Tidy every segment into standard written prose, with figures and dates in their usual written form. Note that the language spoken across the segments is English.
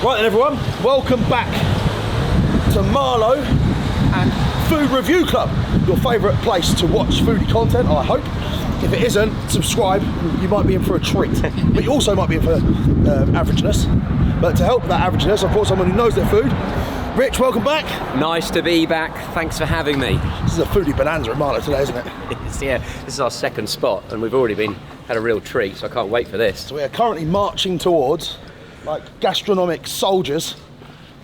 Right then everyone, welcome back to Marlow and Food Review Club, your favourite place to watch foodie content, I hope. If it isn't, subscribe, you might be in for a treat. But you also might be in for averageness. But to help that averageness, I've brought someone who knows their food. Rich, welcome back. Nice to be back, thanks for having me. This is a foodie bonanza in Marlow today, isn't it? Yeah, this is our second spot and we've already had a real treat, so I can't wait for this. So we are currently marching towards, like gastronomic soldiers,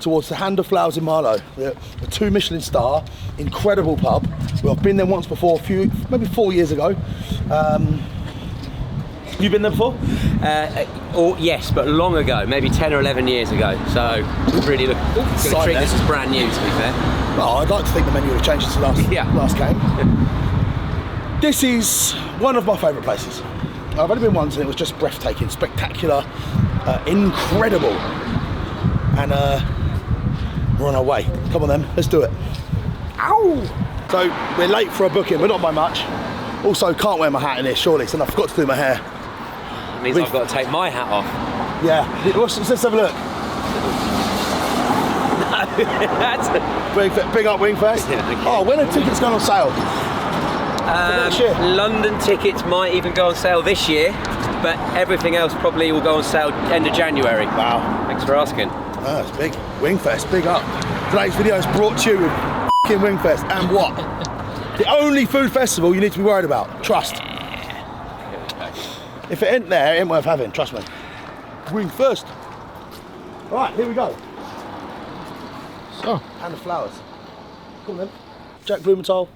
towards the Hand of Flowers in Marlow. The 2 Michelin star, incredible pub. Well, I've been there once before, maybe 4 years ago. You been there before? Yes, but long ago, maybe 10 or 11 years ago. So really look, gonna treat this as brand new, to be fair. Well, I'd like to think the menu would have changed since last game. This is one of my favourite places. I've only been once and it was just breathtaking, spectacular, incredible. And we're on our way. Come on then, let's do it. Ow! So we're late for a booking, but not by much. Also, can't wear my hat in here, surely, so I forgot to do my hair. It means I've got to take my hat off. Yeah, let's have a look. Big up Wingfest. Yeah, okay. Oh, when are tickets going on sale? London tickets might even go on sale this year, but everything else probably will go on sale end of January. Wow. Thanks for asking. Oh, it's big. Wingfest, big up. Today's video is brought to you with f***ing Wingfest and what? The only food festival you need to be worried about. Trust. If it ain't there, it ain't worth having, trust me. Wingfest. Right, here we go. So, Hand of Flowers. Come on then. Jack Blumenthal,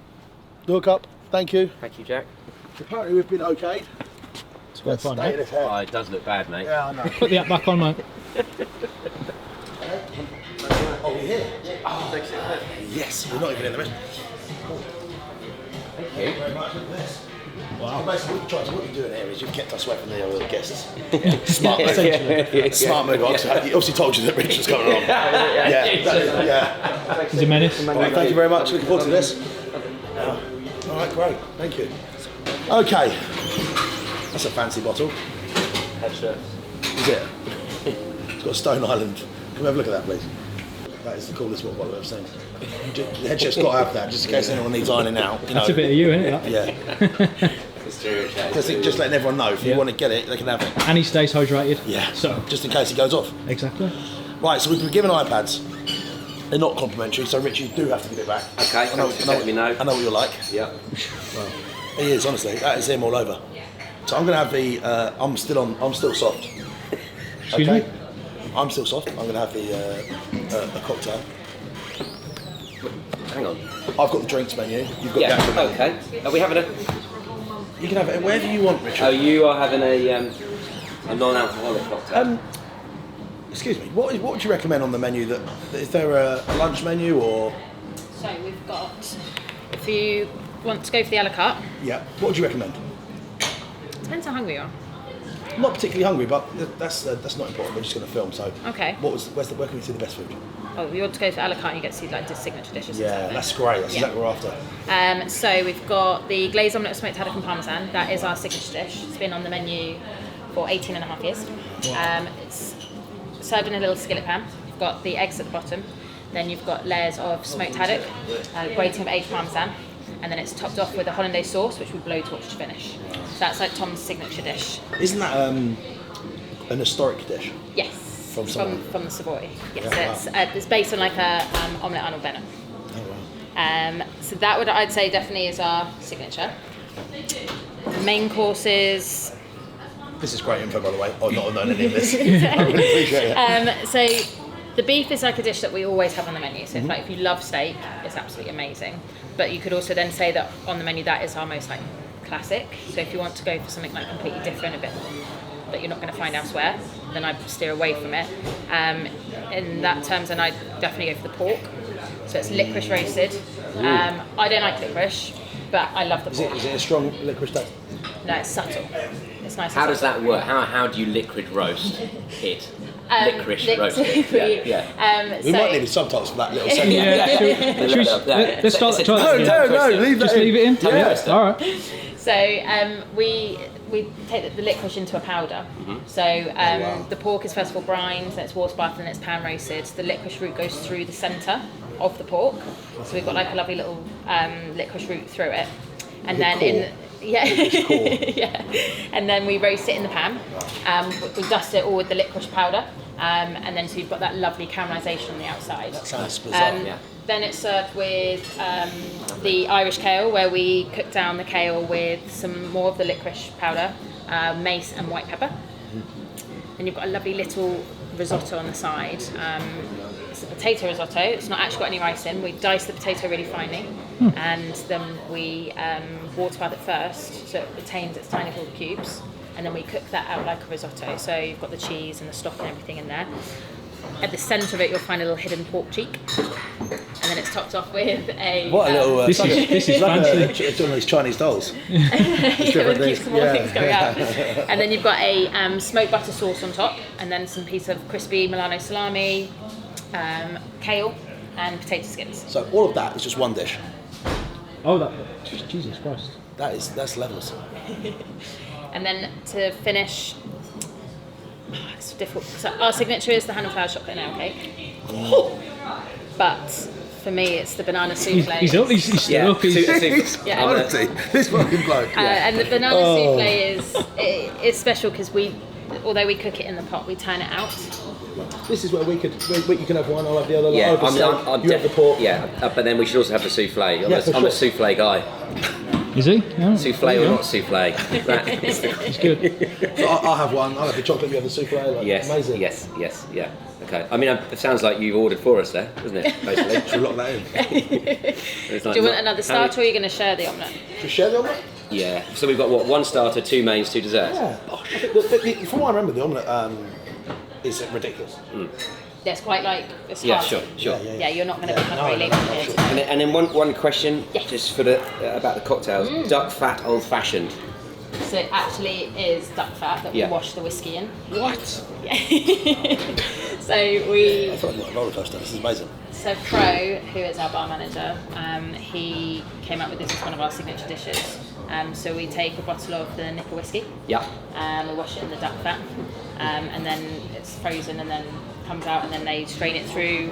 the hookup. Thank you. Thank you, Jack. Apparently we've been okayed. It's quite fun, Stay in his hair. Oh, it does look bad, mate. Yeah, I know. Put the app back on, mate. Oh, we're here. Oh, yes, we're not even in the rest. Thank you. Thank you very much. Look at this. Wow. Basically, what you're doing here is you've kept us away from the other guests. Smart move. Smart move. He obviously told you that Rich was coming along. Yeah. He's a menace. Right, thank you very much. Looking forward to this. All right, great. Thank you. Okay. That's a fancy bottle. Headshot. Is it? It's got a Stone Island. Can we have a look at that, please? That is the coolest water bottle I've ever seen. The headshot's got to have that, just in case anyone needs ironing out. That's a bit of you, isn't it? Yeah. Just letting everyone know, if you want to get it, they can have it. And he stays hydrated. Yeah, So, just in case it goes off. exactly. Right, so we've been given iPads. They're not complimentary, so Rich, you do have to give it back. Okay, I know what you're like. Yeah. Well, he is, honestly. That is him all over. So I'm going to have the, I'm still soft. Excuse me? I'm still soft. I'm going to have the cocktail. Hang on. I've got the drinks menu. You've got the Yeah, actual menu. okay. Are we having a... You can have it wherever you want, Richard. Oh, you are having a non-alcoholic cocktail. Excuse me, what would you recommend on the menu? Is there a lunch menu or? So we've got, if you want to go for the a la carte, Yeah, what would you recommend? depends how hungry you are. I'm not particularly hungry, but that's not important. We're just going to film, so. Okay. Where can we see the best food? Oh, if you want to go for a la carte, you get to see like the signature dishes. and Yeah, stuff. that's great. That's exactly what we're after. So we've got the glazed omelette with smoked haddock and parmesan. That is our signature dish. It's been on the menu for 18 and a half years. It's served in a little skillet pan. You've got the eggs at the bottom. Then you've got layers of smoked haddock, grating of aged parmesan, and then it's topped off with a hollandaise sauce, which we blowtorch to finish. So that's like Tom's signature dish. Isn't that an historic dish? Yes. From Savoy? From the Savoy. Yes, Yeah, it's based on like a omelette Arnold Bennett. Oh wow. So that would, I'd say, definitely is our signature. Main courses. This is great info, by the way. Oh, not knowing any of this. I really appreciate it. So the beef is like a dish that we always have on the menu. So if you love steak, it's absolutely amazing. But you could also then say that on the menu that is our most like classic. So if you want to go for something like completely different, a bit that you're not going to find elsewhere, then I'd steer away from it. In that terms, then I'd definitely go for the pork. So it's licorice roasted. I don't like licorice, but I love the pork. Is it a strong licorice taste? No, it's subtle. It's nice. How does that work? How do you liquid roast it? Licorice roast. We might need the subtitles for that little segment. Yeah, let's start. No, leave that Just in. leave it in? Yeah. All right. So we we take the licorice into a powder. So the pork is first of all brined, then it's water bathed, and it's pan roasted. The licorice root goes through the centre of the pork, so we've got like a lovely little licorice root through it, and then and then we roast it in the pan. We dust it all with the licorice powder, and then so you've got that lovely caramelisation on the outside. That sounds bizarre. Then it's served with the Irish kale, where we cook down the kale with some more of the licorice powder, mace and white pepper. Then you've got a lovely little risotto on the side. It's a potato risotto. It's not actually got any rice in. We dice the potato really finely, and then we water bath it first, so it retains its tiny little cubes. And then we cook that out like a risotto. So you've got the cheese and the stock and everything in there. At the centre of it, you'll find a little hidden pork cheek, and then it's topped off with a. What a little. This is fancy. It's one of these Chinese dolls. It keeps some more things going out. And then you've got a smoked butter sauce on top, and then some piece of crispy Milano salami, kale, and potato skins. So all of that is just one dish. Oh, that Jesus Christ. That's levels. And then to finish. It's difficult. So our signature is the hand and flour chocolate nail cake. But for me, it's the banana souffle. He's up. He's still up. This fucking bloke. And the banana souffle is special because although we cook it in the pot, we turn it out. This is where you can have one, I'll have the other. Yeah, you have the pork. Yeah, but then we should also have the souffle. I'm a souffle guy. Is he? Yeah. Souffle or not souffle? It's good. So I'll have one. I'll have the chocolate. You have the souffle. Yes. Amazing. Yes. Yeah. Okay. I mean, it sounds like you've ordered for us there, doesn't it? Basically. Should we lock that in? Do you want another starter, or are you going to share the omelette? Should we share the omelette? Yeah. So we've got what? One starter, two mains, two desserts. Yeah. I think from what I remember, the omelette is ridiculous. Yeah, it's quite like it's Yeah, hard. sure. Yeah, you're not going to be hungry later in here. And then one question, Yes. just for about the cocktails. Duck fat, old fashioned. So it actually is duck fat that we wash the whiskey in. What? Yeah. So we. I thought I got a roller coaster. This is amazing. So Fro, who is our bar manager, he came up with this as one of our signature dishes. So we take a bottle of the nipper whiskey. Yeah. We wash it in the duck fat, and then it's frozen and then comes out, and then they strain it through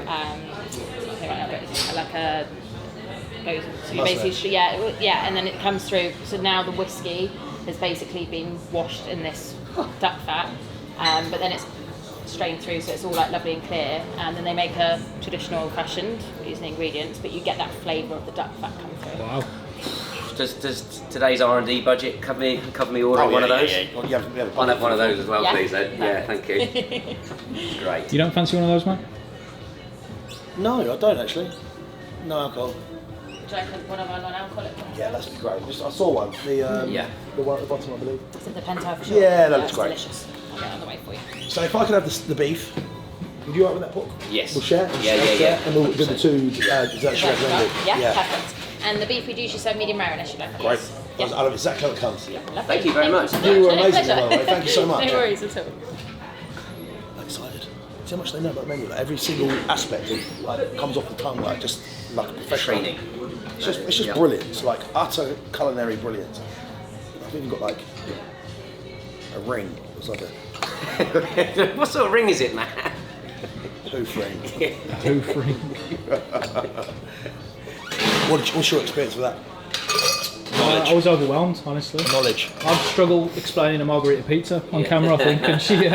like a. So you basically, and then it comes through. So now the whiskey has basically been washed in this duck fat, but then it's strained through, so it's all like lovely and clear. And then they make a traditional old-fashioned using the ingredients, but you get that flavour of the duck fat come through. Wow. Does today's R&D budget cover me ordering one of those? Yeah. I'll have one of those as well, Yeah. please. Then. Yeah, thank you. Great. You don't fancy one of those, man? No, I don't actually. No alcohol. Would you like one of our non-alcoholic ones? Yeah, that's great. I saw one. The one at the bottom, I believe. Is it the Pentile for sure? Yeah, that looks it's great. Delicious. I'll get it on the way for you. So if I could have the beef, would you like with that pork? Yes. We'll share. Yeah. And we'll do the two desserts you recommended. Yeah, perfect. And the beef we'd usually serve medium rare unless you like Great. this. I love exactly how it comes. Yeah, lovely. Thank you very much. You were amazing, Pleasure. by the way. Thank you so much. No worries at all. I'm excited. See how much they know about the menu. Like every single aspect of, comes off the tongue like just like a professional. Training. It's just brilliant. It's like utter culinary brilliance. I've even got like a ring. It's like a What sort of ring is it, man? hoof ring. Hoof ring. What's your experience with that? I was overwhelmed, honestly. Knowledge. I'd struggle explaining a margarita pizza on camera, I think, and she.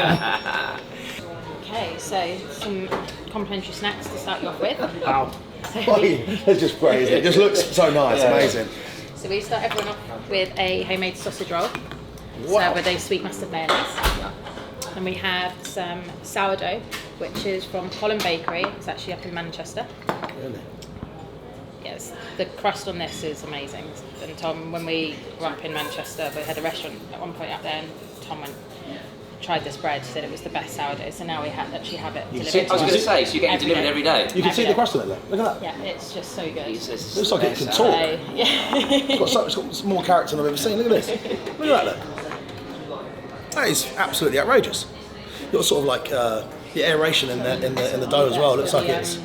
Okay, so some complimentary snacks to start you off with. Wow. That's just great, isn't it? It just looks so nice, amazing. So we start everyone off with a homemade sausage roll. Wow. So with a sweet mustard mayonnaise. And we have some sourdough, which is from Holland Bakery. It's actually up in Manchester. Really? Yes, the crust on this is amazing. And Tom, when we were up in Manchester, we had a restaurant at one point up there, and Tom tried this bread, said it was the best sourdough. So now we actually have it delivered. I was going to say, so you're getting delivered every day. You can see the crust on it though. Look at that. Yeah, it's just so good. It looks like it can talk. Yeah. It's got more character than I've ever seen. Look at this. Look at that. Look. That is absolutely outrageous. You've got sort of like the aeration in the dough as well. It looks like it's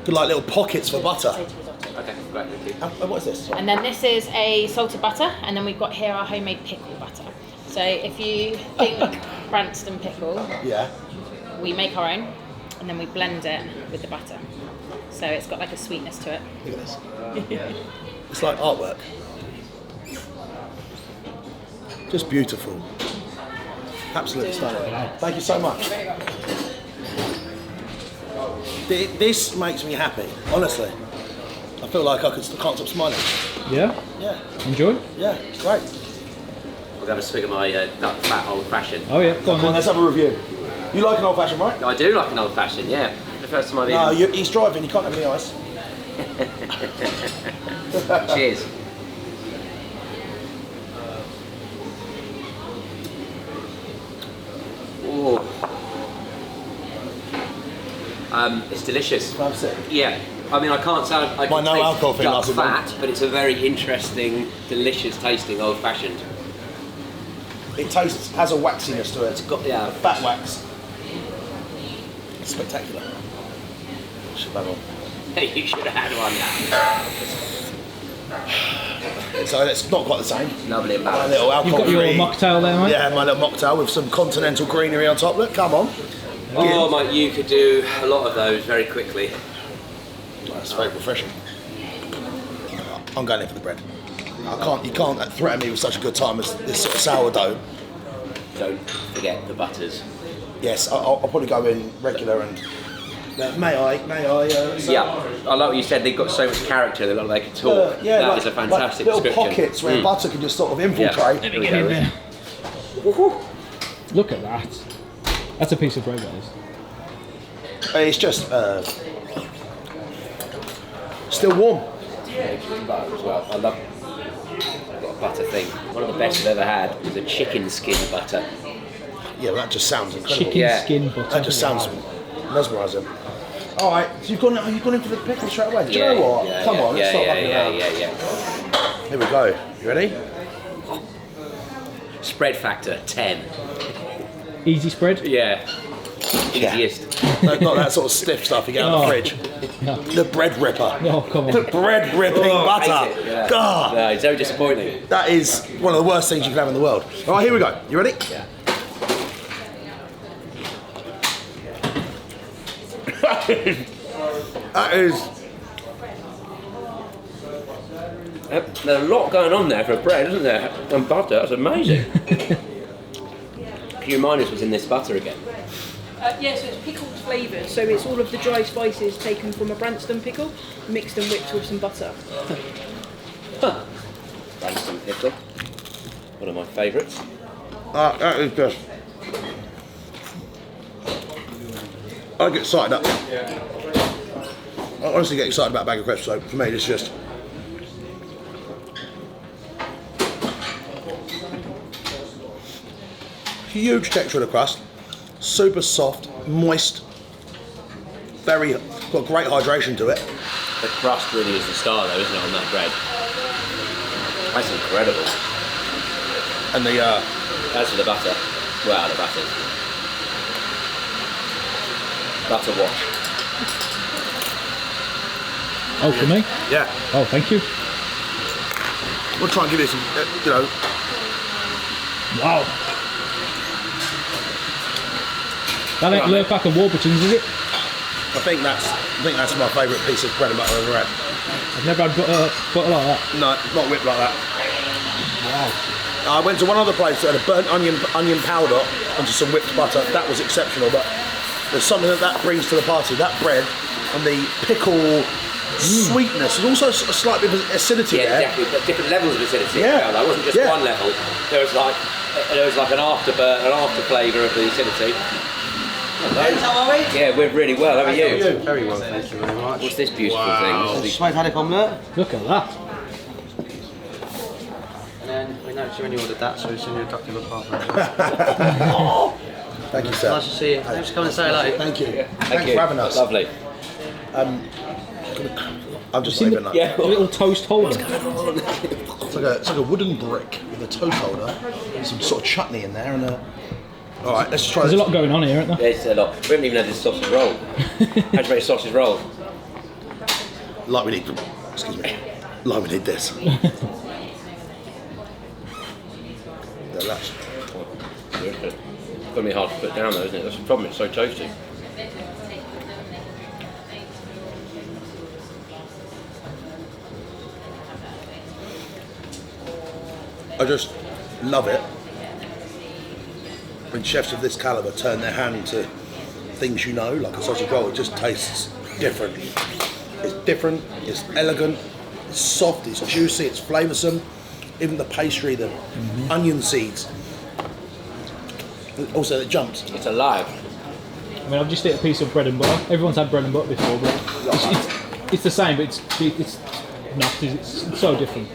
good, like little pockets for butter. Okay, great, thank you. And what's this? And then this is a salted butter, and then we've got here our homemade pickle butter. So if you think Branston pickle, Yeah. we make our own, and then we blend it with the butter. So it's got like a sweetness to it. Look at this. It's like artwork. Just beautiful. Absolutely stunning. Thank you so much. This makes me happy, honestly. I feel like I can't stop smiling. Yeah? Yeah. Enjoy? Yeah, it's great. We'll have a swig of my that fat old fashioned. Oh yeah, go on Come on, then. let's have a review. You like an old fashioned, right? I do like an old fashioned, yeah. The first time I've No, eaten. he's driving, you can't have any ice. Cheers. Ooh. It's delicious. That's it. Yeah. I mean, I can't sound. I My can no taste alcohol thing duck lasted fat, but it's a very interesting, delicious tasting old fashioned. It has a waxiness to it. It's got yeah. Fat wax. It's spectacular. Should have one. You should have had one. It's not quite the same. Lovely and My balanced. little You've got alcohol-free. your mocktail there, mate? Yeah, my little mocktail with some continental greenery on top. Look, come on. Oh, mate, you could do a lot of those very quickly. That's very refreshing. I'm going in for the bread. You can't threaten me with such a good time as this sort of sourdough. Don't forget the butters. Yes, I'll probably go in regular and. May I? Yeah, I like what you said. They've got so much character. They look like they can talk. That like, is a fantastic like little description. pockets where butter can just sort of infiltrate. Yeah. Get in there. Look at that. That's a piece of bread, that is. It's just still warm. Butter as well. I've got a butter thing. One of the best I've ever had was a chicken skin butter. Yeah, well, that just sounds incredible. Chicken skin butter. That just sounds mesmerising. All right, so you've gone in for the pickle straight away. Do you know what? Come on, let's stop mucking around. Yeah. Here we go. You ready? Spread factor 10. Easy spread? Yeah. Easiest. Not that sort of stiff stuff you get out of the fridge. Yeah. The bread ripper. Oh, come The on. bread ripping butter. Hate it, yeah. God, No, it's so disappointing. that is one of the worst things you can have in the world. All right, here we go. You ready? Yeah. That is. There's a lot going on there for bread, isn't there? And butter, that's amazing. Can you remind us what's in this butter again? Yeah, so it's pickled flavoured, so it's all of the dry spices taken from a Branston pickle, mixed and whipped with some butter. Branston pickle. One of my favourites. That is just. I get excited up. I honestly get excited about a bag of crisps, so for me it's just. Huge texture of the crust, super soft, moist, got great hydration to it. The crust really is the star though, isn't it, on that bread? That's incredible. And the As for the butter, wow, the butter. Butter wash. Oh, for me? yeah, Oh, thank you. we'll try and give you some, Wow. That ain't Lurpak and Warburton's, is it? I think that's my favourite piece of bread and butter I've ever had. I've never had butter like that. No, not whipped like that. Wow. I went to one other place that had a burnt onion powder onto some whipped butter. That was exceptional, but there's something that brings to the party. That bread and the pickle sweetness. There's also a slight bit of acidity there. Exactly, but different levels of acidity. Yeah. It wasn't just one level. There was like an after flavour of the acidity. How are we? Yeah, we're really well. How are you? Very well, thank you very much. What's this beautiful thing? This is Smoked haddock omelette. Look at that. And then we noticed you when you ordered that, so we send you a document with half. Thank you, sir. Nice to see you. Thanks for coming and say hello. Thank you. Thank Thanks you. for having us. Lovely. I'm just Seen leaving the, that. the little toast holder. It's like a wooden brick with a toast holder and some sort of chutney in there and a. All right, let's try There's this. a lot going on here, isn't there? There's a lot. We haven't even had this sausage roll. How'd you make a sausage roll? Like we need. Excuse me. Like we need this. They're lush. going to be hard to put down though, isn't it? That's the problem, it's so toasty. I just love it when chefs of this calibre turn their hand to things you know, like a sausage roll. It just tastes different. It's different, it's elegant, it's soft, it's juicy, it's flavoursome. Even the pastry, the onion seeds. Also, it jumps. It's alive. I mean, I've just ate a piece of bread and butter. Everyone's had bread and butter before, but it's the same, but it's not. It's so different.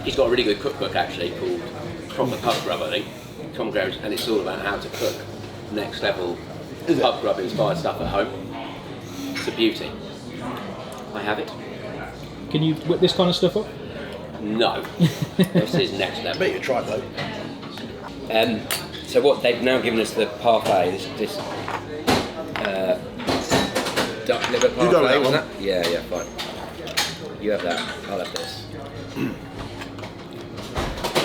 He's got a really good cookbook actually called Proper Pub Grub, I think. Tom Graham's, and it's all about how to cook next level pub grub inspired stuff at home. It's a beauty. I have it. Can you whip this kind of stuff up? No. This is next I level. bet you tried though. So what they've now given us the parfait, this duck liver parfait. You got that was one. that? Yeah, fine. You have that. I'll have this.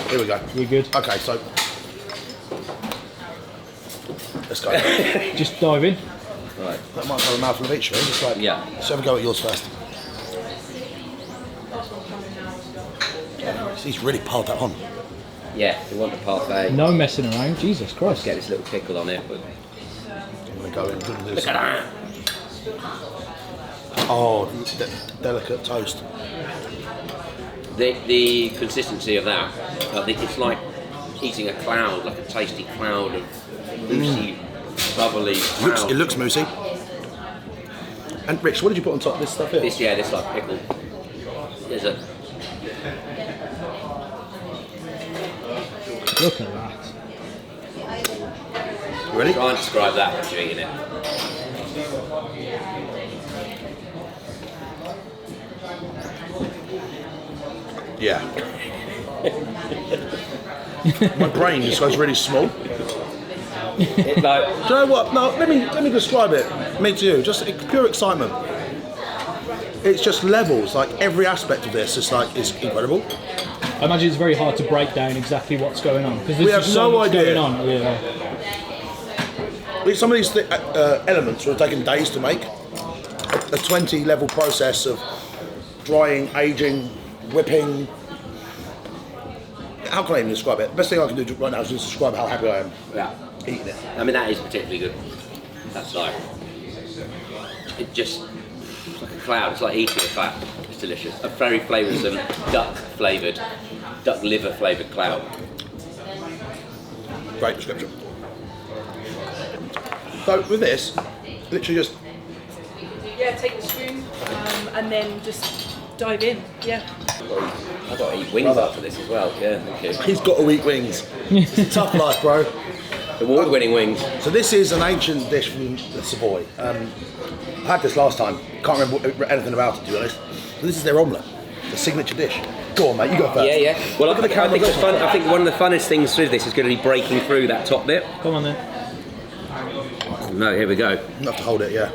Here we go. You're good. Okay, so let's go. Just dive in. Right. That might have a mouthful of each, really. Just like, Yeah. let's have a go at yours first. He's really piled that on. Yeah, we want the parfait. No messing around. Jesus Christ. Get this little pickle on it. But I'm going to go in and do this. look at that. Oh, delicate toast. The consistency of that, I think it's like eating a cloud, like a tasty cloud of moosey, bubbly cloud. It looks moosey. And Rich, what did you put on top of this stuff here? This like pickle. There's a Look at that. Ready? try and describe that when you're eating it. Yeah. My brain just goes really small. It's like Do you know what? No, let me describe it. Me to you, just pure excitement. It's just levels. Like every aspect of this is incredible. I imagine it's very hard to break down exactly what's going on because We have so no much idea. going on. Yeah. Some of these elements would have taken days to make. A 20 level process of drying, aging, whipping. How can I even describe it? The best thing I can do right now is just describe how happy I am yeah. eating it. I mean that is particularly good. That's like it just it's like a cloud. It's like eating a fat. It's delicious. A very flavoursome duck liver flavoured cloud. Great description. So with this, literally just Yeah, take the spoon and then just dive in. Yeah. I've got to eat wings after this as well. Yeah, thank you. he's got to eat wings. It's a tough life, bro. Award-winning wings. So this is an ancient dish from the Savoy. I had this last time. Can't remember anything about it, to be honest. So this is their omelette, the signature dish. Go on, mate. You go first. Yeah. Well, Look at the I camera, think it's go fun. for it. I think one of the funnest things through this is going to be breaking through that top bit. Come on then. No, here we go. You have to hold it, yeah.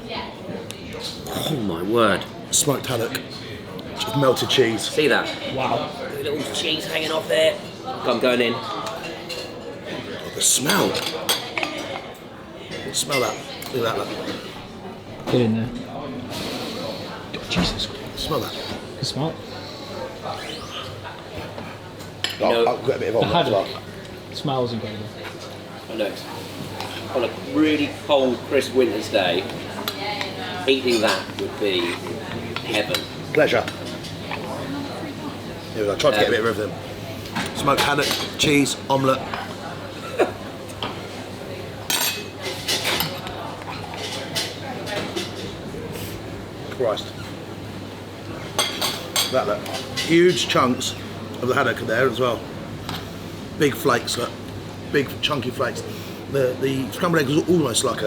Oh my word! Smoked haddock, with melted cheese. See that? Wow. Little cheese hanging off there. I'm going in. The smell. Smell that. Look at that. Look. Get in there. Jesus. Smell that. Can smell it. I'll get a bit of The omelette as well. haddock smells incredible. I know. On a really cold, crisp winter's day, eating that would be heaven. Pleasure. Here we go. Try to get a bit of everything. Smoked haddock, cheese, omelette. Christ. That look. Huge chunks of the haddock are there as well. Big flakes, look. Big chunky flakes. The scrambled egg is almost like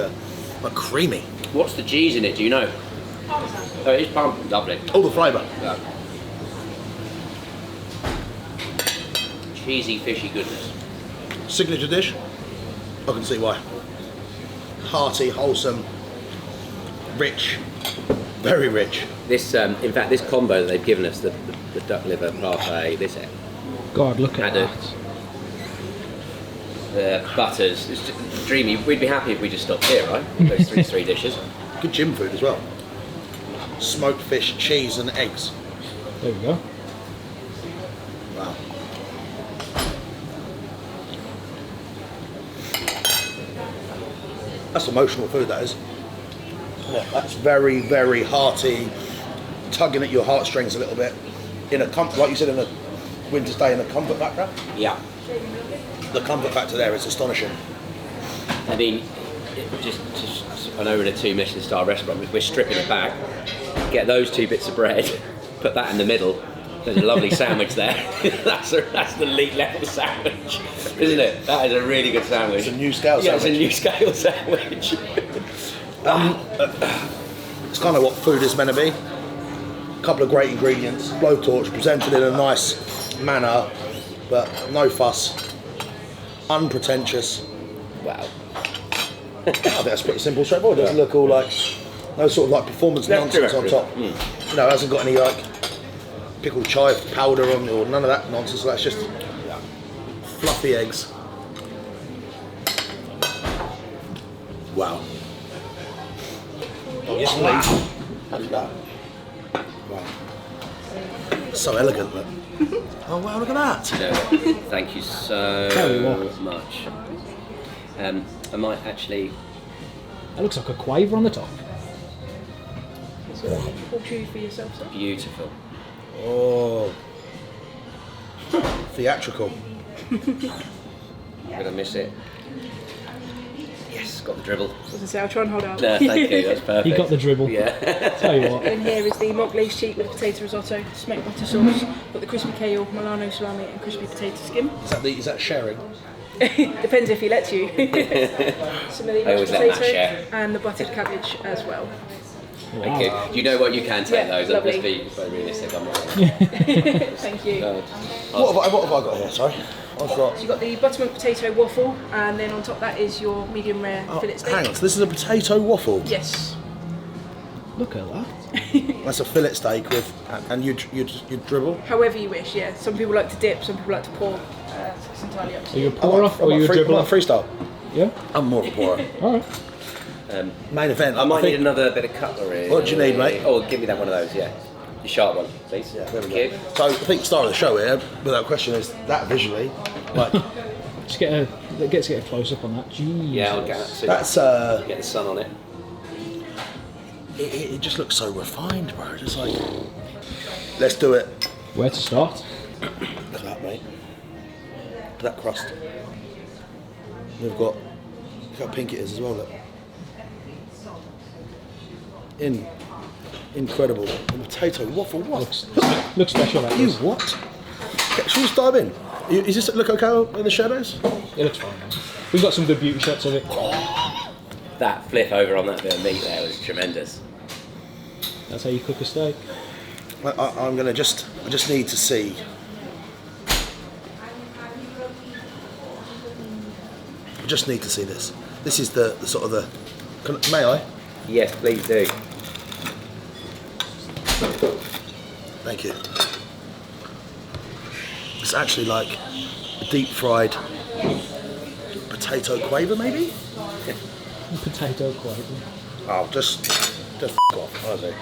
creamy. What's the cheese in it? Do you know? Oh, it is pumpkin. Lovely. All the flavour. Yeah. Cheesy, fishy goodness. Signature dish. I can see why. Hearty, wholesome, rich, very rich. This, in fact, this combo that they've given us, the duck liver parfait, this God, look at haddock, that. butters. It's just dreamy. We'd be happy if we just stopped here, right? Those three dishes. Good gym food as well. Smoked fish, cheese and eggs. There we go. Wow. That's emotional food, that is. Yeah, that's very, very hearty, tugging at your heartstrings a little bit. In a like you said, in a winter's day, in a comfort factor. Yeah. The comfort factor there is astonishing. I mean, just I know we're in a 2 Michelin star restaurant. We're stripping it back. Get those 2 bits of bread, put that in the middle. There's a lovely sandwich there. that's the elite level sandwich, isn't it? That is a really good sandwich. It's a new scale Yeah, sandwich. it's a new scale sandwich. It's kind of what food is meant to be. A couple of great ingredients, blowtorch, presented in a nice manner, but no fuss, unpretentious. Wow. I think that's pretty simple, straightforward. It doesn't look all like, no sort of like performance nonsense on top. You know, it hasn't got any like pickled chive powder on it or none of that nonsense. That's just fluffy eggs. Wow. Oh, yes, please. How's that? Wow. So elegant, look. Oh wow, look at that. No, thank you so Tell you what. much. I might actually. That looks like a quaver on the top. So, pork chew for yourself, sir. Beautiful. Oh. Theatrical. I'm gonna miss it. Yes, got the dribble. As I say, I'll try and hold out. No, thank you. That's perfect. You got the dribble. Yeah. Tell you what. And here is the mock glazed cheek with potato risotto, smoked butter sauce, got the crispy kale, Milano salami, and crispy potato skim. Is that sharing? Depends if he lets you. Some of the I always mashed let Matt potato share. and the buttered cabbage as well. Thank you. Do you know what? You can take Yeah, those. lovely. Let's be very realistic. I'm not. Thank you. What have I got here? Sorry, I've got. So you've got the buttermilk potato waffle, and then on top of that is your medium rare fillet steak. Hang on, so this is a potato waffle. Yes. Look at that. That's a fillet steak with, and you dribble. However you wish, yeah. Some people like to dip, some people like to pour. It's entirely up to Are you a you. pour off or are you a dribbler? freestyle. Yeah. I'm more of a pourer. Alright. Main event. I might think- need another bit of cutlery. What do you need, mate? Oh, give me that one of those. Yeah, the sharp one, please. Yeah, there we Thank go. you. So I think the start of the show here, without question, is that visually, like Just get a close up on that. Jeez. Yeah, I'll get that too. that's Get the sun on it. it just looks so refined, bro. Just like, let's do it. Where to start? Look at that, mate. Look at that crust. We've got, look how pink it is as well. Look. Incredible. The potato waffle. What? Looks special. That You does. what? Okay, should we just dive in? Is this look okay in the shadows? It looks fine. Man. We've got some good beauty shots of it. That flip over on that bit of meat there was tremendous. That's how you cook a steak. I'm gonna I just need to see. I just need to see this. This is the sort of the. May I? Yes, please do. Thank you. It's actually like a deep fried potato quaver, maybe? Potato quaver. Oh, just f off, honestly.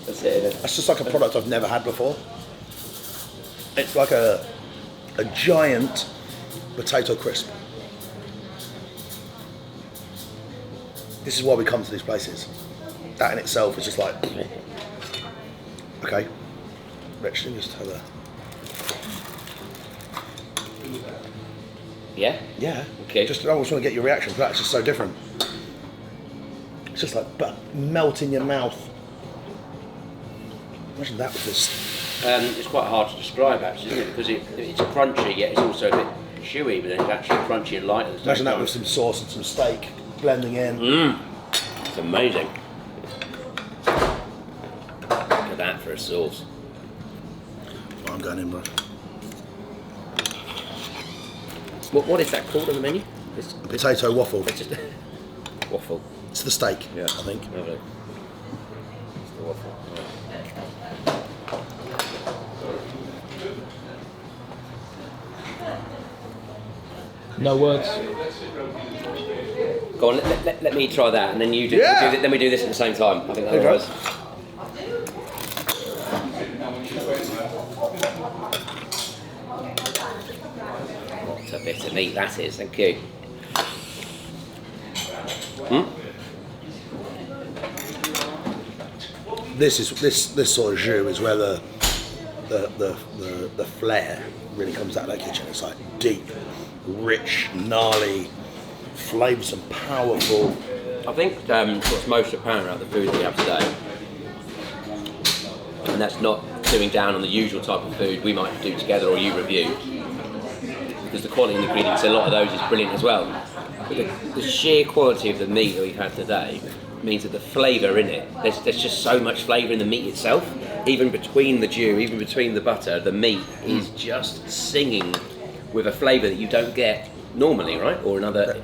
That's it. Isn't it? That's just like a product I've never had before. It's like a giant potato crisp. This is why we come to these places. That in itself is just like, okay, let's just have a. Yeah. Yeah. Okay. I just want to get your reaction to that. It's just so different. It's just like melt in your mouth. Imagine that with this. It's quite hard to describe actually, isn't it? Because it's crunchy, yet it's also a bit chewy, but then it's actually crunchy and light at the same Imagine that time. with some sauce and some steak blending in. It's amazing. Look at that for a sauce. Well, I'm going in, bro. What is that called on the menu? It's Potato waffle. it's just waffle. It's the steak, Yeah, I think. Lovely. It's the waffle. No words. Go on, let me try that, and then you do. Yeah. Then we do this at the same time. I think Okay. otherwise. What a bit of meat that is. Thank you. This sort of jus is where the flair really comes out of that kitchen. It's like deep, rich, gnarly, flavoursome, powerful. I think what's most apparent about the food that we have today, and that's not doing down on the usual type of food we might do together or you review, because the quality of the ingredients, a lot of those is brilliant as well. But the sheer quality of the meat that we've had today means that the flavour in it, there's just so much flavour in the meat itself. Even between the jus, even between the butter, the meat is just singing with a flavour that you don't get normally, right? Or in other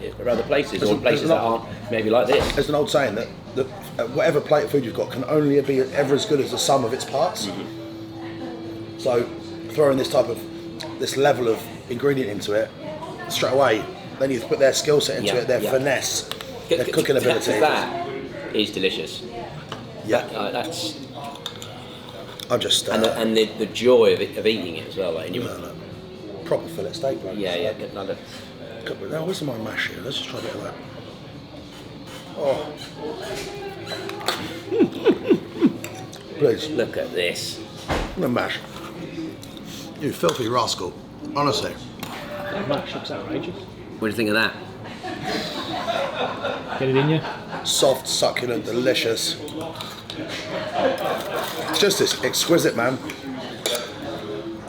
places, or places that aren't maybe like this. There's an old saying that whatever plate of food you've got can only be ever as good as the sum of its parts. Mm-hmm. So throwing this level of ingredient into it straight away, then you put their skill set into it, their finesse, their cooking ability. That is delicious. Yeah, that's. I'm just and the joy of eating it as well. Like, proper fillet steak. Like yeah. Now, where's my mash here? Let's just try a bit of that. Oh. Please. Look at this. The mash. You filthy rascal. Honestly. That mash looks outrageous. What do you think of that? Get it in you. Soft, succulent, delicious. Just this exquisite, man.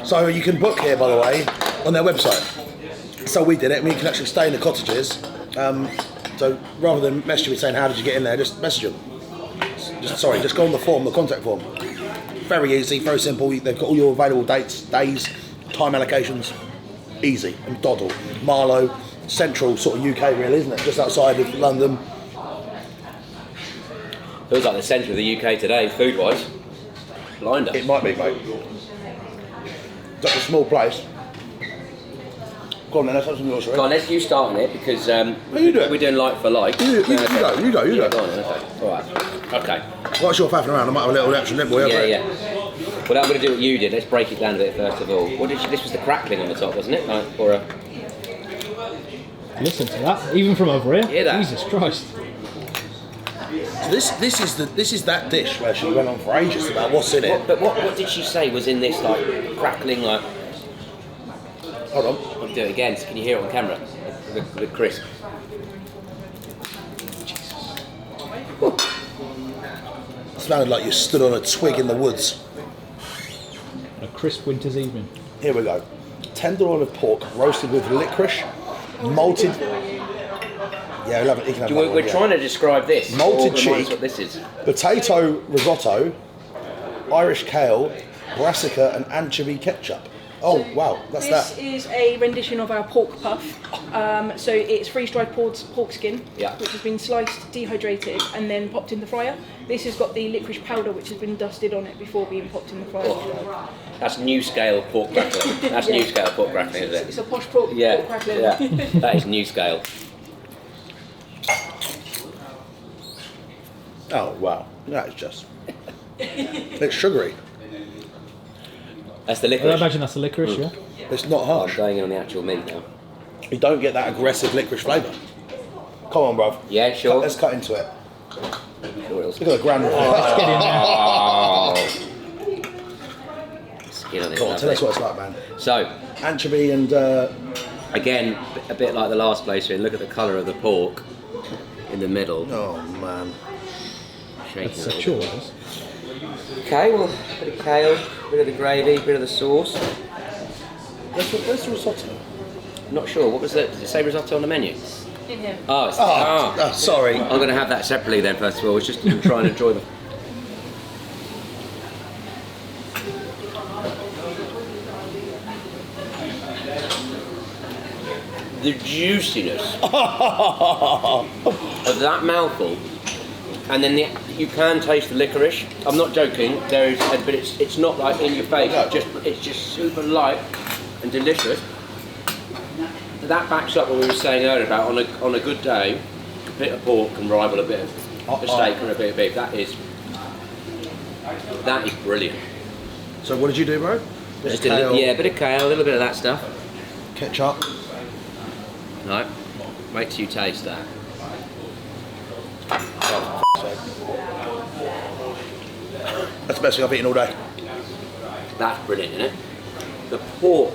So you can book here, by the way, on their website. So we did it. You can actually stay in the cottages. So rather than message me saying how did you get in there, just message them. Just go on the form, the contact form. Very easy, very simple. They've got all your available dates, days, time allocations. Easy. And Doddle, Marlow, central sort of UK really, isn't it? Just outside of London. Feels like the centre of the UK today, food-wise. Blinder. It might be, mate. It's a small place. Go on then, let's have some yours, right? Go on, you start on it because you do it. we're doing like for like. You go. Yeah, go on, okay. Alright. Okay. Whilst you're faffing around, I might have a little extra nibble here. Yeah. Well, I'm going to do what you did. Let's break it down a bit first of all. This was the crackling on the top, wasn't it? Listen to that, even from over here. Hear that? Jesus Christ. So this is that dish where she went on for ages about what's in it. But what did she say was in this like crackling like? Hold on. I'll do it again. So can you hear it on camera? The crisp. It sounded like you stood on a twig in the woods. A crisp winter's evening. Here we go. Tenderloin of pork roasted with licorice, malted. Yeah, I love it. You can have that We're one, yeah. trying to describe this. Malted Reminds cheek. what this is. Potato risotto, Irish kale, brassica, and anchovy ketchup. Oh wow, that's This that. is a rendition of our pork puff. So it's freeze-dried pork skin, which has been sliced, dehydrated, and then popped in the fryer. This has got the licorice powder, which has been dusted on it before being popped in the fryer. Oh, that's new scale pork crackling. That's new scale pork crackling, is it? It's a posh pork crackling. Yeah. That is new scale. Oh wow, that's just. It's sugary. That's the I licorice. imagine that's the licorice, yeah? It's not I'm harsh. going in on the actual meat now. You don't get that aggressive licorice flavour. Come on, bruv. Yeah, sure. Let's cut into it. Sure it'll Look at the grand. Let's get in there. Oh. Skin on it. Come on, tell us what it's like, man. So, Anchovy and again, a bit like the last place we're in, look at the colour of the pork in the middle. oh man, Shaking It's it. a chores. Okay, well, a bit of kale, bit of the gravy, bit of the sauce. where's the risotto? Not sure, what was it? Did it say risotto on the menu? In here. Oh, it's, Oh, sorry. I'm going to have that separately then, first of all. It's just to try and enjoy the... The juiciness of that mouthful, and then you can taste the licorice. I'm not joking. There is, but it's not like in your face. No. It's just super light and delicious. that backs up what we were saying earlier about on a good day, a bit of pork can rival a bit of a steak and a bit of beef. That is brilliant. So what did you do, bro? Just a bit of kale, a little bit of that stuff. Ketchup. No, wait till you taste that. That's the best thing I've eaten all day. That's brilliant, isn't it? The pork.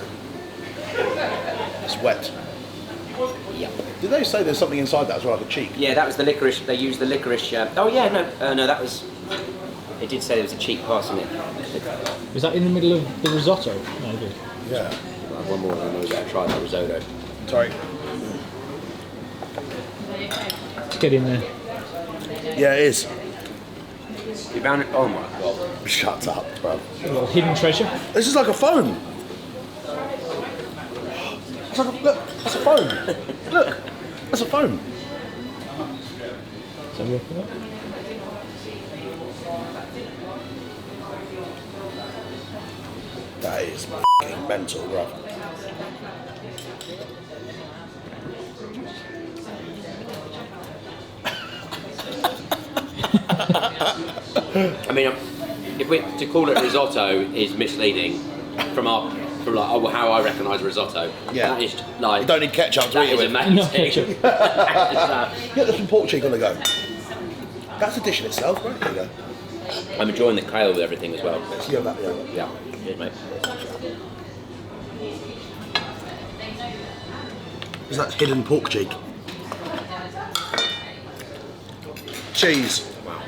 It's wet. Yeah. Did they say there's something inside that as well, like a cheek? Yeah, that was the licorice. They used the licorice. Oh yeah, no, that was. It did say there was a cheek pass in it. Was that in the middle of the risotto? Maybe. Yeah. One more, and then we're going to try that risotto. Sorry. Let's get in there. Yeah, it is. You found it? Oh my god. Shut up, bro. A little hidden treasure. This is like a phone. It's like look, that's a phone. Look, that's a phone. So look at that. That is f***ing mental, bro. I mean, if we to call it risotto is misleading from how I recognise risotto. Yeah. That is like. You don't need ketchup to That eat it is with. amazing. No ketchup. Get some pork cheek on the go. That's a dish in itself, right? There you go. I'm enjoying the kale with everything as well. Let's give that, yeah. Yeah, cheers, mate. Is that hidden pork cheek? Cheese. Wow.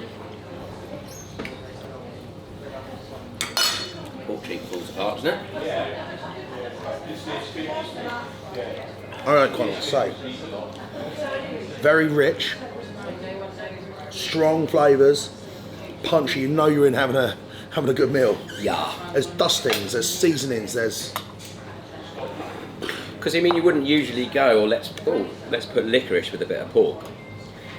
Pork cheek falls apart, doesn't it? I don't quite know what to say. Very rich, strong flavours, punchy. You know you're in having a good meal. Yeah. There's dustings, there's seasonings, there's. Because I mean, you wouldn't usually go, or let's put licorice with a bit of pork.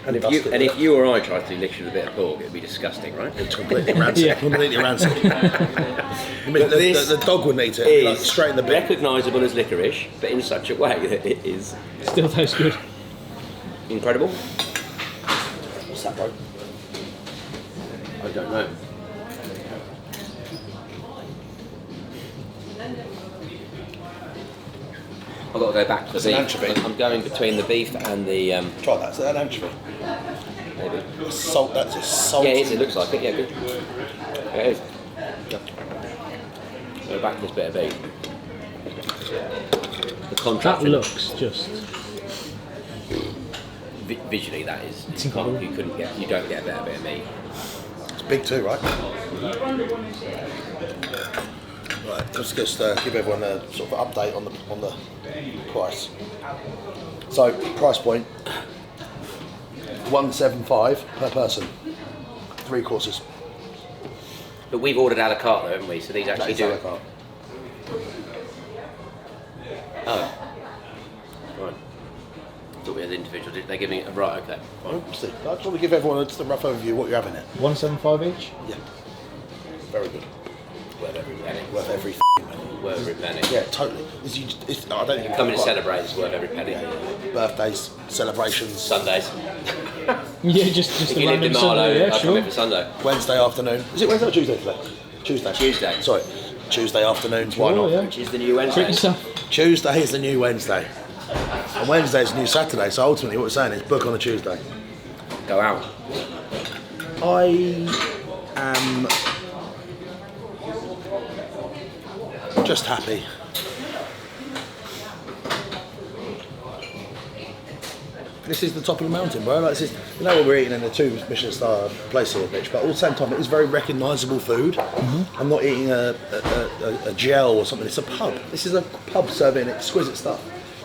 And if you or I tried to do licorice with a bit of pork, it'd be disgusting, right? It's completely rancid. Yeah. Completely rancid. I mean, the dog wouldn't eat it. Like, straight in the bin. Recognisable as licorice, but in such a way that it is Still tastes good. incredible. What's that, bro? I don't know. I've got to go back to the It's an beef. anchovy. I'm going between the beef and the Try that. Is that an anchovy? maybe. Salt. That's a salt. Yeah, it is. It looks like it. Yeah, good. Yeah, it is. Yeah. Go back to this bit of beef. The contrast. That looks just. Visually, that is. It's incredible. You don't get a better bit of meat. It's big too, right? Right. Let's just give everyone a sort of update on the price. So price point. 175 per person. 3 courses. But we've ordered a la carte though, haven't we? So these actually do. A la carte. Oh. Right. Thought we had individual. They're giving it. Right. Okay. Fine. See, I just want to give everyone just a rough overview of what you're having here. 175 each. Yeah. Very good. Worth every penny. Worth every penny. Worth every penny. Yeah, totally. I don't think Coming to celebrate, it's worth every penny. birthdays, celebrations. Sundays. Yeah, just If a you lived in random Marlow, Sunday. Yeah, I'd come in sure. for Sunday. Wednesday afternoon. Is it Wednesday or Tuesday today? Tuesday. Tuesday. Sorry. Tuesday afternoons, why Oh, not? yeah. Which is the new Treat Wednesday. yourself. Tuesday is the new Wednesday. And Wednesday is the new Saturday, so ultimately what we're saying is book on a Tuesday. Go out. I am just happy. This is the top of the mountain, bro. Like, this is, you know what we're eating in the 2 Michelin star place here, bitch, but at the same time, it is very recognisable food. I'm not eating a gel or something. It's a pub. This is a pub serving exquisite stuff.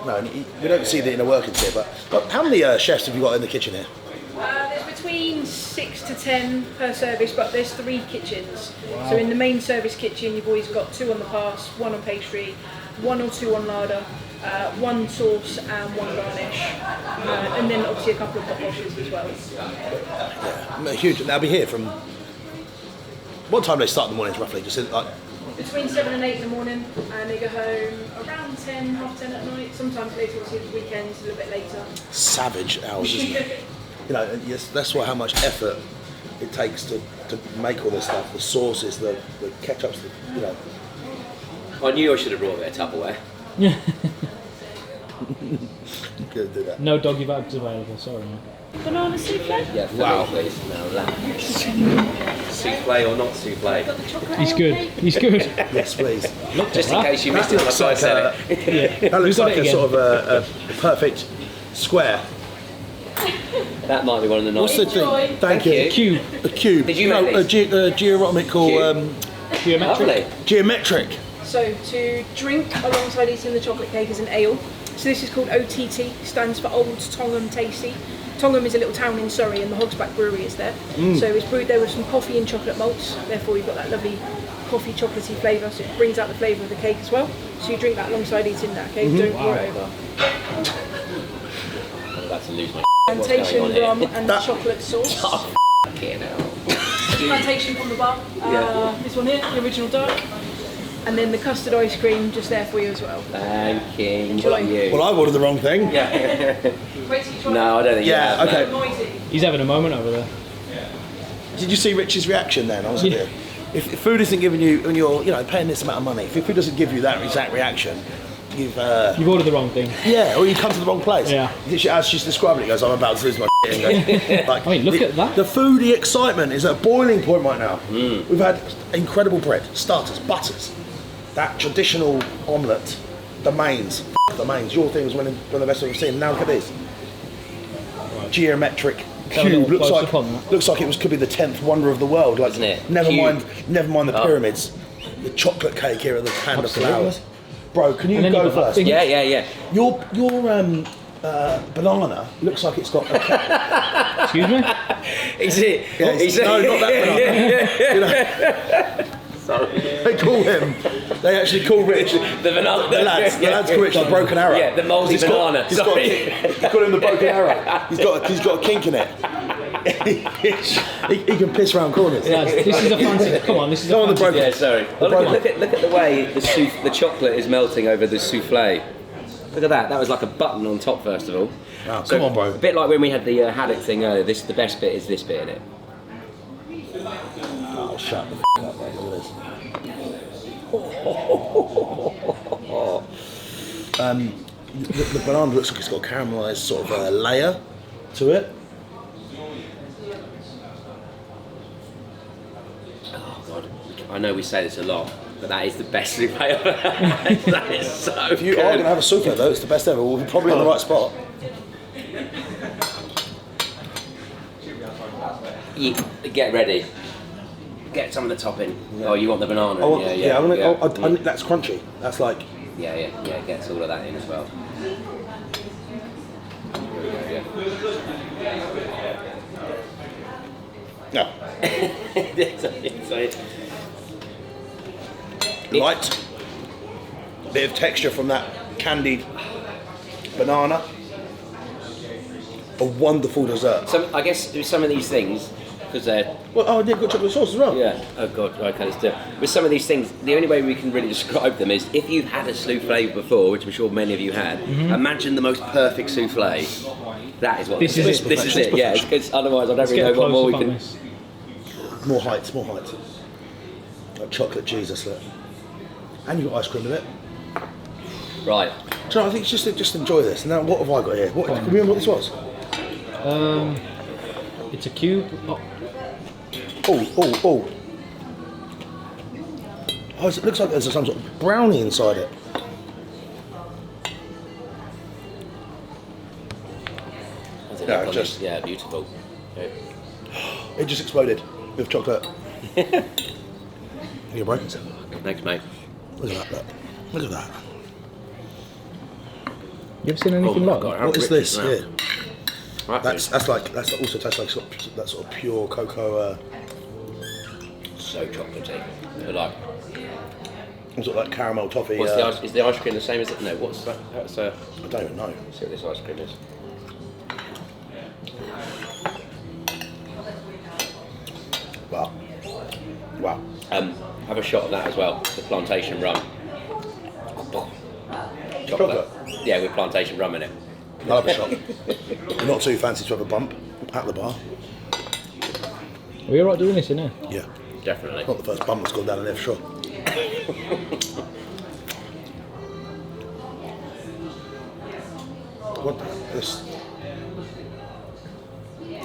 No, we don't see the inner workings here, but how many chefs have you got in the kitchen here? There's between 6 to 10 per service, but there's 3 kitchens. Wow. So in the main service kitchen, you've always got 2 on the pass, 1 on pastry, 1 or 2 on larder, 1 sauce and 1 garnish, and then obviously a couple of hot washes as well. Yeah, huge. They'll be here from. What time do they start in the mornings roughly? Just like between 7 and 8 in the morning, and they go home around 10, half 10 at night. Sometimes later, obviously the weekends, a little bit later. Savage hours, isn't it? You know, yes, that's why how much effort it takes to make all this stuff. The sauces, the ketchups, you know. I knew I should have brought a bit of Tupperware. Yeah. Good, do that. No doggy bags available, sorry man. Banana souffle? Yeah, Wow. please. No, that. Souffle or not souffle? He's good. He's good. Yes, please. Just in case you missed it when I first said it. Yeah. That looks We've got like it a again. sort of a perfect square. That might be one of the What's nice. the thing? Thank you. Cube. A cube. Did you no, make these? geometrical. Geometric. Lovely. Geometric. So to drink alongside eating the chocolate cake is an ale. So this is called OTT, stands for Old Tongham Tasty. Tongham is a little town in Surrey and the Hogsback Brewery is there. So it's brewed there with some coffee and chocolate malts, therefore you've got that lovely coffee chocolatey flavour, so it brings out the flavour of the cake as well. So you drink that alongside eating that, okay? Don't pour it over. I'm about to lose my Plantation what's going on rum here? and chocolate sauce. Fucking hell. Plantation from the bar. This one here, the original dark. And then the custard ice cream just there for you as well. Thanking Enjoy. you. Well, I ordered the wrong thing. Yeah. Wait till you try No, I don't think Yeah, you have, okay. no. Noisy. He's having a moment over there. Did you see Rich's reaction then? I was Yeah. there. If food isn't giving you, when you're, paying this amount of money, if food doesn't give you that exact reaction, you've You've ordered the wrong thing. or you come to the wrong place. Yeah. As she's describing it, he goes, I'm about to lose my shit. And goes, like, I mean, look at that. The foodie excitement is at boiling point right now. We've had incredible bread, starters, butters, that traditional omelette, the mains. The mains. Your thing was one of the best I've seen. Now look at this. Geometric Have a cube. little close up on that. Looks like could be the 10th wonder of the world. Like, Isn't it? Never Cube. mind the Oh. pyramids. The chocolate cake here at the hand of Absolutely. flowers. Bro, can you And then go you've got that first? thing- Yeah. Your banana looks like it's got a Excuse me? Is it? Yeah, Is it? no, not that banana. Sorry. They call him. They actually call Rich. The banana. The lads call Rich the broken arrow. Yeah, the mouldy He's got- banana. He's got, Sorry. he's got him the broken arrow. He's got a kink in it. he can piss around corners. Lads, this is a fancy. Come on, this is Go a on the fancy. broken. Yeah, sorry. Oh, look at the way the chocolate is melting over the souffle. Look at that. That was like a button on top, first of all. Oh, come on, bro. A bit like when we had the haddock thing earlier. The best bit is this bit in it. Oh, shut the up, mate. Look at this. The banana looks like it's got a caramelised sort of layer to it. Oh God, I know we say this a lot, but that is the best souffle I've ever had. That is so If you good. are going to have a souffle though, it's the best ever. We're probably on the right spot. Get ready. Get some of the topping. Oh, you want the banana? Oh, yeah. that's crunchy. That's like. Yeah. Gets all of that in as well. Here we go, No. Light. Bit of texture from that candied banana. A wonderful dessert. I guess with some of these things, because they're Well, they've got chocolate sauce as well. yeah. Oh God, okay, let's do it. With some of these things, the only way we can really describe them is if you've had a souffle before, which I'm sure many of you had. Imagine the most perfect souffle. That is what This is it. This is it. Yeah, because otherwise I don't Let's really get know a what more close we up on can. this. More height. Like chocolate Jesus, look. And you got ice cream with it. Right. So I think just enjoy this. Now, what have I got here? What, can you remember what this was? It's a cube. Oh, Oh, it looks like there's some sort of brownie inside it. How's it No, look on just- this? Yeah, beautiful. Okay. It just exploded with chocolate. You're breaking it. Thanks, mate. Look at that, look at that. you ever seen Oh anything my like God, that? how What is rich this that? here? Right, That's also tastes like that sort of pure cocoa, so chocolatey. They're like, sort of like caramel toffee. what's the ice? Is the ice cream the same as it? No. What's that? That's I don't even know. see what this ice cream is. Well, Wow. Have a shot of that as well, the plantation rum. Chocolate? Yeah, with plantation rum in it. I'll have a shot. You're not too fancy to have a bump at the bar? Are we alright doing this in here? Yeah. Definitely. Not the first bump that's gone down in there for sure. What this?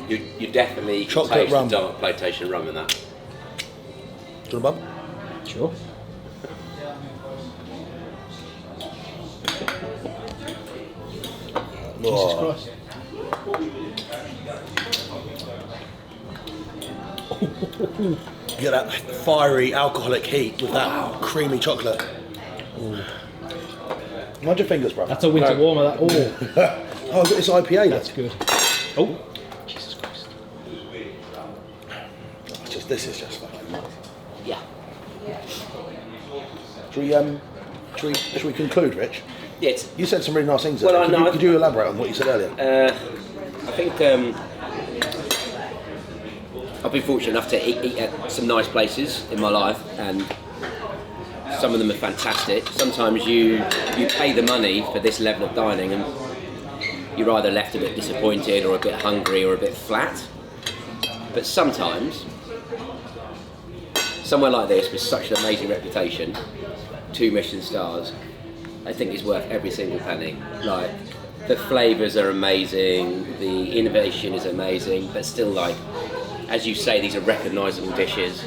You definitely Chocolate taste rum. the dark plantation rum in that. Do you want a bump? Sure. Jesus Christ. You get that fiery alcoholic heat with that creamy chocolate. Mind your fingers, bro. That's a winter warmer, that. Oh, Oh, I've got this IPA. that's good. Oh, Jesus Christ. This is just fucking nuts. Yeah. Should we conclude, Rich? Yeah, You said some really nice things. Well, there. I know. Could you elaborate on what you said earlier? I think I've been fortunate enough to eat at some nice places in my life, and some of them are fantastic. Sometimes you pay the money for this level of dining, and you're either left a bit disappointed, or a bit hungry, or a bit flat. But sometimes, somewhere like this with such an amazing reputation, 2 Michelin stars, I think it's worth every single penny. Like, the flavours are amazing, the innovation is amazing, but still, like, as you say, these are recognisable dishes.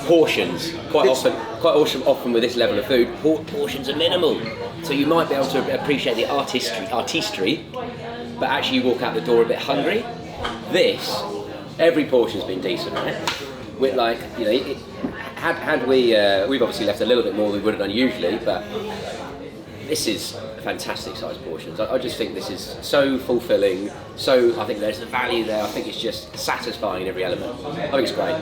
Portions, quite often with this level of food, portions are minimal. So you might be able to appreciate the artistry, but actually you walk out the door a bit hungry. This, every portion's been decent, right? We're like, you know, had we, we've obviously left a little bit more than we would have done usually, but this is fantastic sized portions. I just think this is so fulfilling. So I think there's the value there. I think it's just satisfying in every element. I think it's great.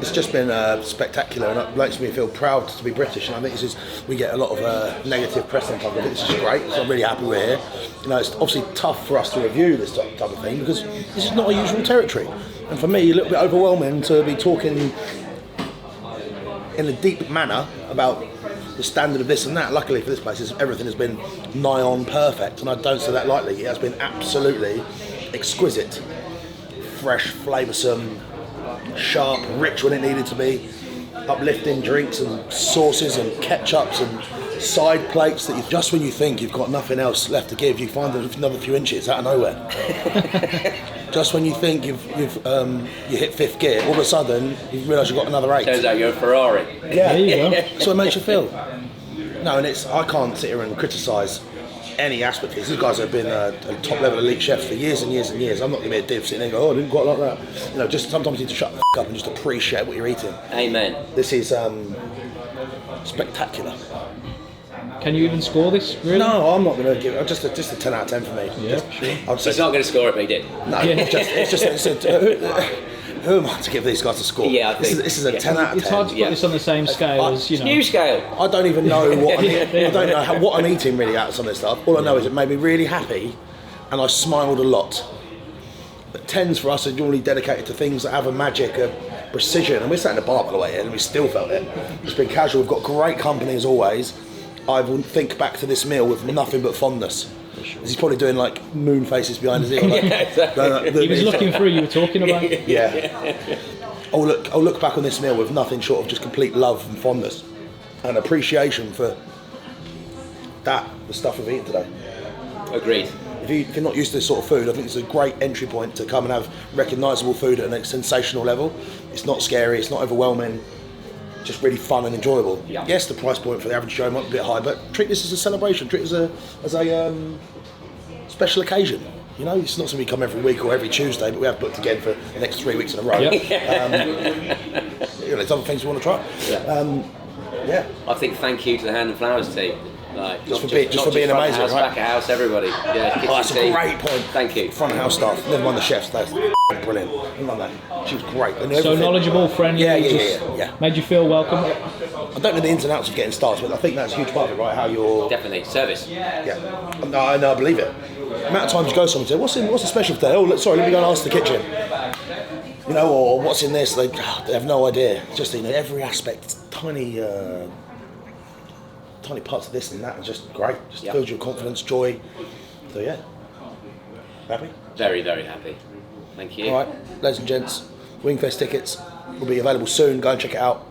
It's just been spectacular, and it makes me feel proud to be British. And I think we get a lot of negative press on top of it. This is great, so I'm really happy we're here. You know, it's obviously tough for us to review this type of thing because this is not our usual territory, and for me, a little bit overwhelming to be talking in a deep manner about the standard of this and that. Luckily for this place, everything has been nigh on perfect, and I don't say that lightly. It has been absolutely exquisite, fresh, flavoursome, sharp, rich when it needed to be, uplifting drinks and sauces and ketchups and side plates that just when you think you've got nothing else left to give, you find another few inches out of nowhere. Just when you think you hit 5th gear, all of a sudden you realise you've got another 8. Turns out you're a Ferrari. Yeah, There you go. that's what it makes you feel. No, and I can't sit here and criticise any aspect of this. These guys have been top level elite chefs for years and years and years. I'm not going to be a div sitting there and go, oh, I didn't quite like that. You know, just sometimes you need to shut the up and just appreciate what you're eating. Amen. This is spectacular. Can you even score this, really? No, I'm not going to give it. Just a 10 out of 10 for me. Yeah, sure. I'd say He's not going to score it, but he did. no. Yeah. Who am I to give these guys a score? Yeah, I think- this is a 10 out of 10. It's hard to put this on the same scale as, you know. New scale. I don't even know what I don't know what I'm eating really out of some of this stuff. All I know is it made me really happy, and I smiled a lot. But 10s for us are normally dedicated to things that have a magic, a precision, and we're sat in a bar by the way, and we still felt it. It's been casual. We've got great company as always. I will think back to this meal with nothing but fondness. He's probably doing like moon faces behind his ear. Like, He was looking through, you were talking about. Yeah. I'll look back on this meal with nothing short of just complete love and fondness and appreciation for the stuff we've eaten today. Agreed. If you're not used to this sort of food, I think it's a great entry point to come and have recognisable food at a sensational level. It's not scary, it's not overwhelming, just really fun and enjoyable. Yeah. Yes, the price point for the average Joe might be a bit high, but treat this as a celebration, treat it as a special occasion. You know, it's not something we come every week or every Tuesday, but we have booked again for the next 3 weeks in a row. Yep. You know, there's other things we want to try. Yeah. I think thank you to the Hand and Flowers team. Like, Just not for being front amazing, of house, right? back of house, everybody. Yeah, kitchen Oh, that's a team. great point. Thank you. Front of house staff, never mind the chefs, that's brilliant. I love that. She was great. And So everything- knowledgeable, friendly, Yeah. made you feel welcome. I don't know the ins and outs of getting stars, but I think that's a huge part of it, right? How you're. Definitely. Service. Yeah. No, I believe it. The amount of times you go somewhere and say, what's the special today? Oh, sorry, let me go and ask the kitchen. you know, or what's in this, they have no idea. Just, you know, every aspect, tiny parts of this and that are just great. Just fills you with confidence, joy. So yeah, happy? Very, very happy. Thank you. All right, ladies and gents, Wingfest tickets will be available soon. Go and check it out.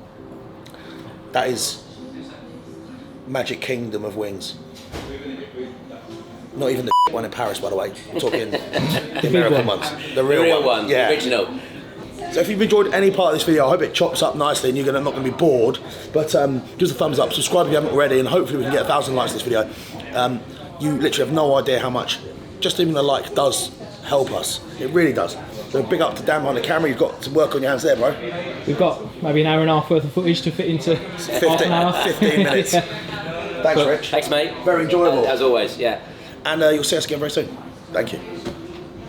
That is Magic Kingdom of wings. Not even the one in Paris, by the way. I'm talking the American ones. The real one. Yeah. The original. So if you've enjoyed any part of this video, I hope it chops up nicely and you're not going to be bored. But give us a thumbs up, subscribe if you haven't already, and hopefully we can get 1,000 likes this video. You literally have no idea how much just even a like does help us. It really does. So big up to Dan behind the camera. You've got some work on your hands there, bro. We've got maybe an hour and a half worth of footage to fit into 15 minutes. Yeah. Thanks, Rich. Thanks, mate. Very enjoyable. As always, yeah. And you'll see us again very soon. Thank you.